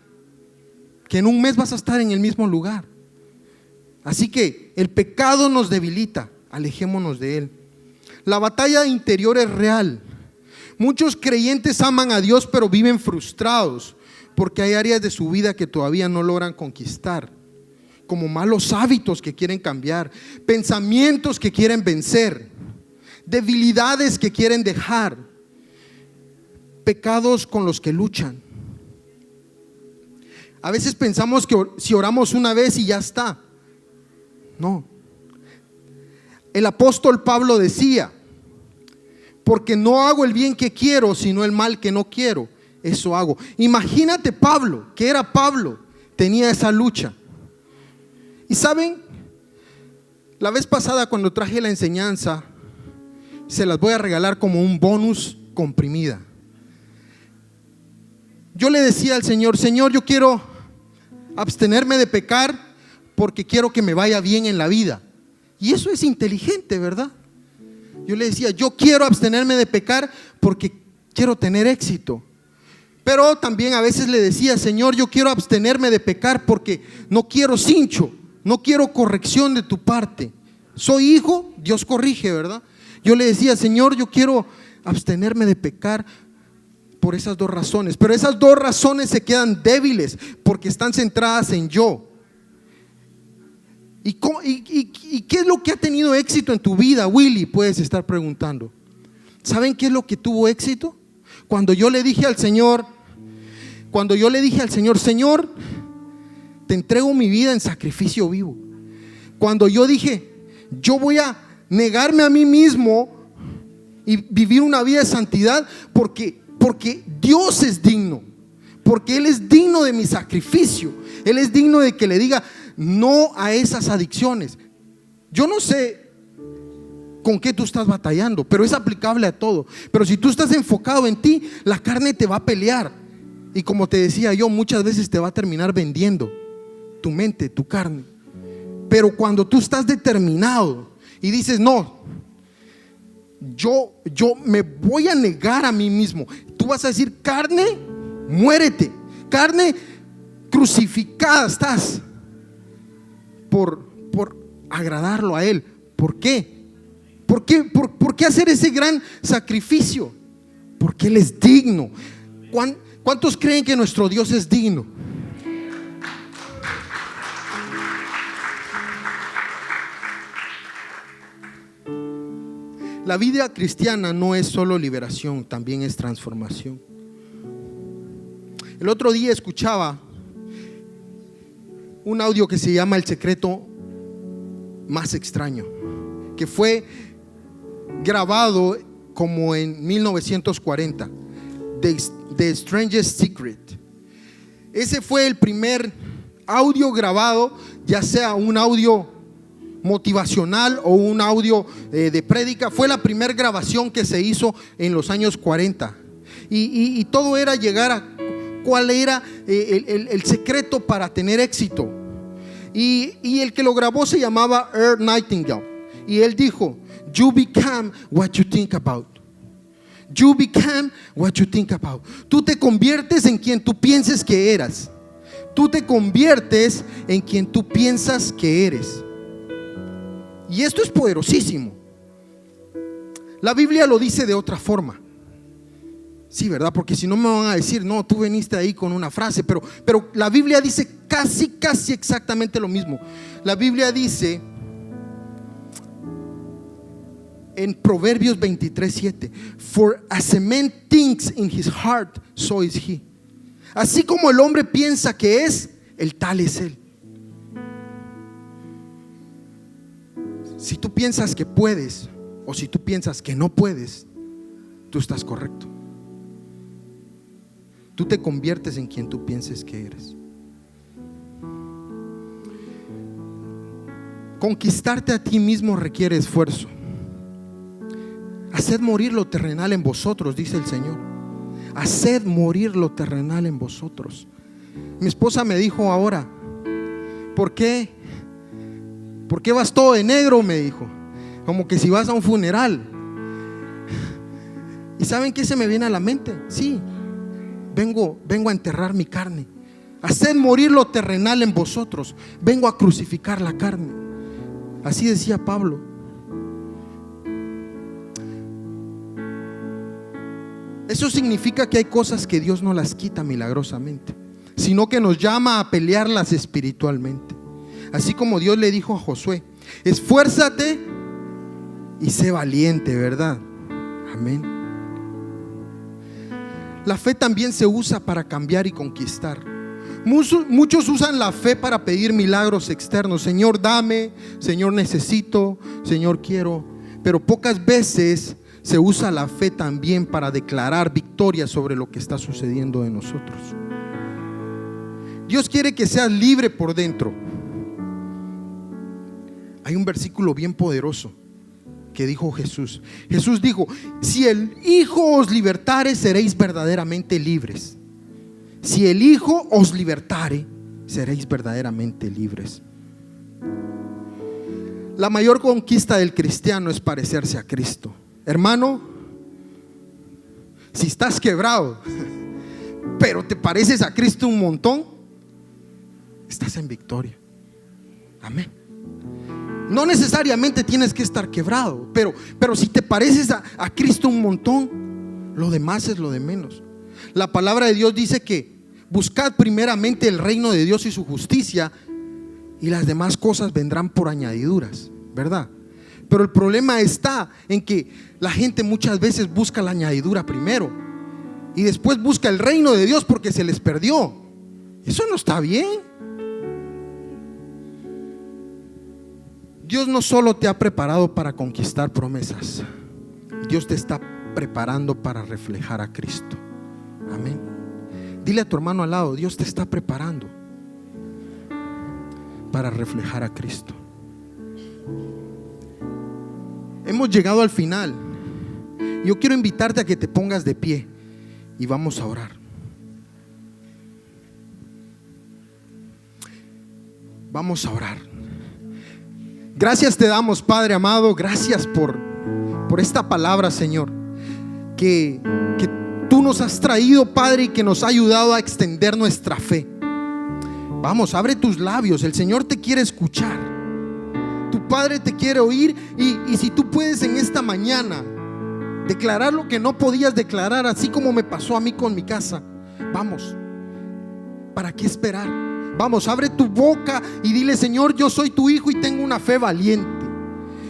S1: en un mes vas a estar en el mismo lugar. Así que el pecado nos debilita, alejémonos de él. La batalla interior es real. Muchos creyentes aman a Dios pero viven frustrados porque hay áreas de su vida que todavía no logran conquistar, como malos hábitos que quieren cambiar, pensamientos que quieren vencer, debilidades que quieren dejar, pecados con los que luchan. A veces pensamos que si oramos una vez y ya está. No. El apóstol Pablo decía: porque no hago el bien que quiero, sino el mal que no quiero, eso hago. Imagínate Pablo, que era Pablo, tenía esa lucha. Y saben, la vez pasada cuando traje la enseñanza, se las voy a regalar como un bonus comprimida. Yo le decía al Señor: Señor, yo quiero abstenerme de pecar porque quiero que me vaya bien en la vida. Y eso es inteligente, ¿verdad? Yo le decía: yo quiero abstenerme de pecar porque quiero tener éxito. Pero también a veces le decía: Señor, yo quiero abstenerme de pecar porque no quiero cincho, no quiero corrección de tu parte. Soy hijo, Dios corrige, ¿verdad? Yo le decía: Señor, yo quiero abstenerme de pecar por esas dos razones. Pero esas dos razones se quedan débiles porque están centradas en yo. ¿Y qué es lo que ha tenido éxito en tu vida, Willy? Puedes estar preguntando. ¿Saben qué es lo que tuvo éxito? Cuando yo le dije al Señor, Señor, te entrego mi vida en sacrificio vivo. Cuando yo dije: yo voy a negarme a mí mismo y vivir una vida de santidad porque Dios es digno, porque Él es digno de mi sacrificio, Él es digno de que le diga no a esas adicciones. Yo no sé con qué tú estás batallando, pero es aplicable a todo. Pero si tú estás enfocado en ti, la carne te va a pelear. Y como te decía yo, muchas veces te va a terminar vendiendo tu mente, tu carne. Pero cuando tú estás determinado y dices: no, yo me voy a negar a mí mismo, tú vas a decir: carne, muérete. Carne, crucificada estás por agradarlo a Él. ¿Por qué? ¿Por qué hacer ese gran sacrificio? Porque Él es digno. ¿Cuántos creen que nuestro Dios es digno? La vida cristiana no es solo liberación, también es transformación. El otro día escuchaba un audio que se llama El secreto más extraño, que fue grabado como en 1940, The Strangest Secret. Ese fue el primer audio grabado, ya sea un audio motivacional o un audio de prédica. Fue la primera grabación que se hizo en los años 40 y todo era llegar a cuál era el secreto para tener éxito. Y el que lo grabó se llamaba Earl Nightingale, y él dijo: you become what you think about. You become what you think about. Tú te conviertes en quien tú pienses que eras. Tú te conviertes en quien tú piensas que eres. Y esto es poderosísimo. La Biblia lo dice de otra forma. Sí, ¿verdad? Porque si no me van a decir: no, tú veniste ahí con una frase. Pero la Biblia dice casi exactamente lo mismo. La Biblia dice en Proverbios 23:7: for as a man thinks in his heart, so is he. Así como el hombre piensa que es, el tal es él. Si tú piensas que puedes, o si tú piensas que no puedes, tú estás correcto. Tú te conviertes en quien tú pienses que eres. Conquistarte a ti mismo requiere esfuerzo. Haced morir lo terrenal en vosotros, dice el Señor. Haced morir lo terrenal en vosotros. Mi esposa me dijo ahora: ¿por qué vas todo de negro? Me dijo, como que si vas a un funeral. ¿Y saben qué se me viene a la mente? Sí, vengo a enterrar mi carne. Haced morir lo terrenal en vosotros. Vengo a crucificar la carne. Así decía Pablo. Eso significa que hay cosas que Dios no las quita milagrosamente. sino que nos llama a pelearlas espiritualmente. Así como Dios le dijo a Josué: esfuérzate y sé valiente, ¿verdad? Amén. La fe también se usa para cambiar y conquistar. Muchos usan la fe para pedir milagros externos. Señor, dame, Señor, necesito, Señor, quiero. Pero pocas veces se usa la fe también para declarar victoria sobre lo que está sucediendo en nosotros. Dios quiere que seas libre por dentro. Hay un versículo bien poderoso que dijo Jesús. Jesús dijo: si el Hijo os libertare, seréis verdaderamente libres. Si el Hijo os libertare, seréis verdaderamente libres. La mayor conquista del cristiano es parecerse a Cristo. Hermano, si estás quebrado, pero te pareces a Cristo un montón, estás en victoria. Amén. No necesariamente tienes que estar quebrado, pero si te pareces a Cristo un montón, lo demás es lo de menos. La palabra de Dios dice que buscad primeramente el reino de Dios y su justicia, y las demás cosas vendrán por añadiduras, ¿verdad? Pero el problema está en que la gente muchas veces busca la añadidura primero y después busca el reino de Dios porque se les perdió. Eso no está bien. Dios no solo te ha preparado para conquistar promesas, Dios te está preparando para reflejar a Cristo. Amén. Dile a tu hermano al lado: Dios te está preparando para reflejar a Cristo. Hemos llegado al final. Yo quiero invitarte a que te pongas de pie y vamos a orar. Vamos a orar. Gracias te damos, Padre amado. Gracias por esta palabra, Señor, que tú nos has traído, Padre, y que nos ha ayudado a extender nuestra fe. Vamos, abre tus labios. El Señor te quiere escuchar. Tu Padre te quiere oír. Y si tú puedes en esta mañana declarar lo que no podías declarar, así como me pasó a mí con mi casa, vamos, ¿para qué esperar? Vamos, abre tu boca y dile: Señor, yo soy tu hijo y tengo una fe valiente,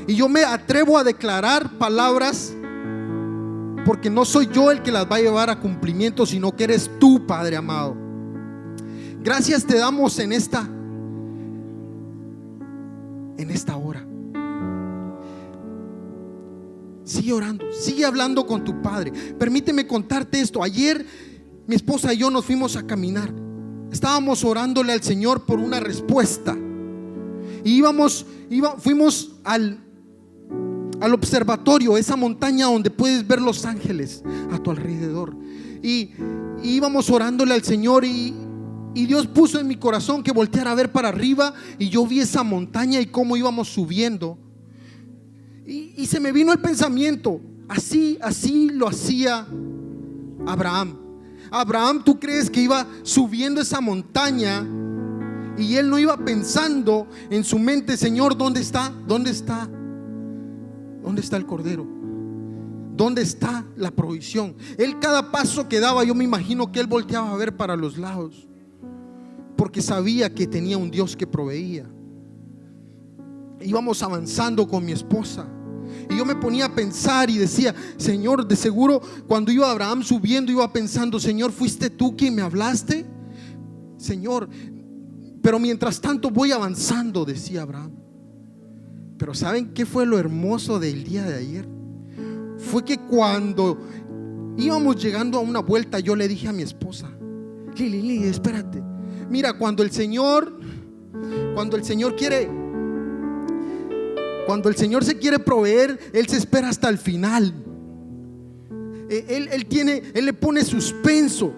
S1: y yo me atrevo a declarar palabras, porque no soy yo el que las va a llevar a cumplimiento, sino que eres tú, Padre amado. Gracias te damos en esta hora. Sigue orando, sigue hablando con tu Padre. Permíteme contarte esto. Ayer mi esposa y yo nos fuimos a caminar. Estábamos orándole al Señor por una respuesta. Y fuimos al observatorio, esa montaña donde puedes ver los ángeles a tu alrededor. Y íbamos orándole al Señor, y Dios puso en mi corazón que volteara a ver para arriba, y yo vi esa montaña y cómo íbamos subiendo. Y se me vino el pensamiento: así lo hacía Abraham. Abraham, ¿tú crees que iba subiendo esa montaña y él no iba pensando en su mente: Señor, ¿dónde está el cordero? ¿Dónde está la provisión? Él, cada paso que daba, yo me imagino que él volteaba a ver para los lados, porque sabía que tenía un Dios que proveía. Íbamos avanzando con mi esposa, y yo me ponía a pensar y decía: Señor, de seguro cuando iba Abraham subiendo, iba pensando: Señor, ¿fuiste tú quien me hablaste? Señor, pero mientras tanto voy avanzando, decía Abraham. Pero ¿saben qué fue lo hermoso del día de ayer? Fue que cuando íbamos llegando a una vuelta, yo le dije a mi esposa: Lili, espérate. Mira, cuando el Señor se quiere proveer, Él se espera hasta el final. Él le pone suspenso.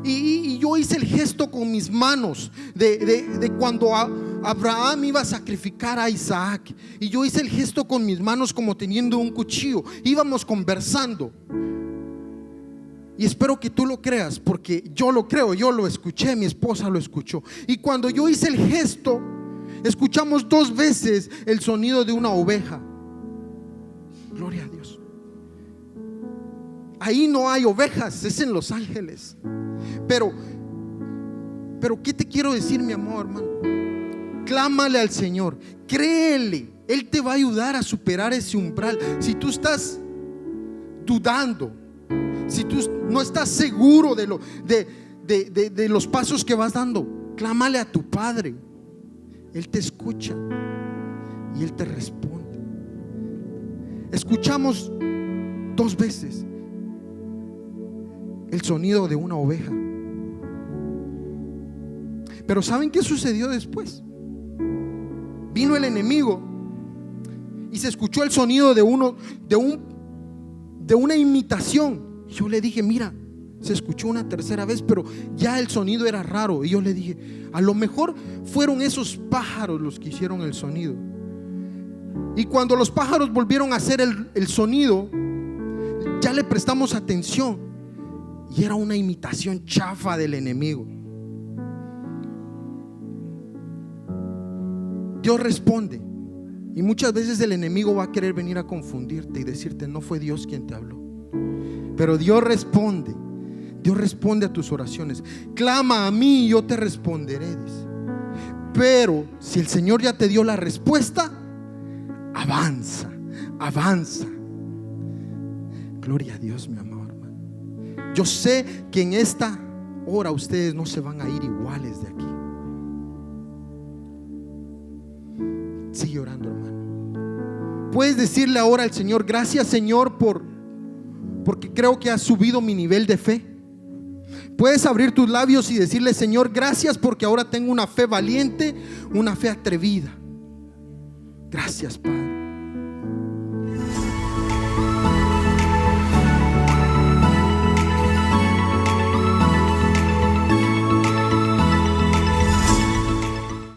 S1: Y yo hice el gesto con mis manos de cuando Abraham iba a sacrificar a Isaac. Y yo hice el gesto con mis manos como teniendo un cuchillo. Íbamos conversando. Y espero que tú lo creas, porque yo lo creo. Yo lo escuché, mi esposa lo escuchó. Y cuando yo hice el gesto, escuchamos 2 veces el sonido de una oveja. Gloria a Dios. Ahí no hay ovejas, es en Los Ángeles. Pero Pero ¿qué te quiero decir, mi amor, hermano? Clámale al Señor, créele, Él te va a ayudar a superar ese umbral. Si tú estás dudando, si tú no estás seguro de los pasos que vas dando, clámale a tu Padre. Él te escucha y Él te responde. Escuchamos 2 veces el sonido de una oveja. Pero ¿saben qué sucedió después? Vino el enemigo y se escuchó el sonido de una imitación. Yo le dije, mira, se escuchó una tercera vez, pero ya el sonido era raro. Y yo le dije, a lo mejor fueron esos pájaros los que hicieron el sonido. Y cuando los pájaros volvieron a hacer el sonido, ya le prestamos atención, y era una imitación chafa del enemigo. Dios responde, y muchas veces el enemigo va a querer venir a confundirte y decirte, no fue Dios quien te habló. Pero Dios responde a tus oraciones. Clama a mí y yo te responderé, dice. Pero si el Señor ya te dio la respuesta, avanza. Gloria a Dios, mi amor, hermano. Yo sé que en esta hora ustedes no se van a ir iguales de aquí. Sigue orando, hermano. Puedes decirle ahora al Señor, gracias, Señor, porque creo que has subido mi nivel de fe. Puedes abrir tus labios y decirle, Señor, gracias porque ahora tengo una fe valiente, una fe atrevida. Gracias, Padre.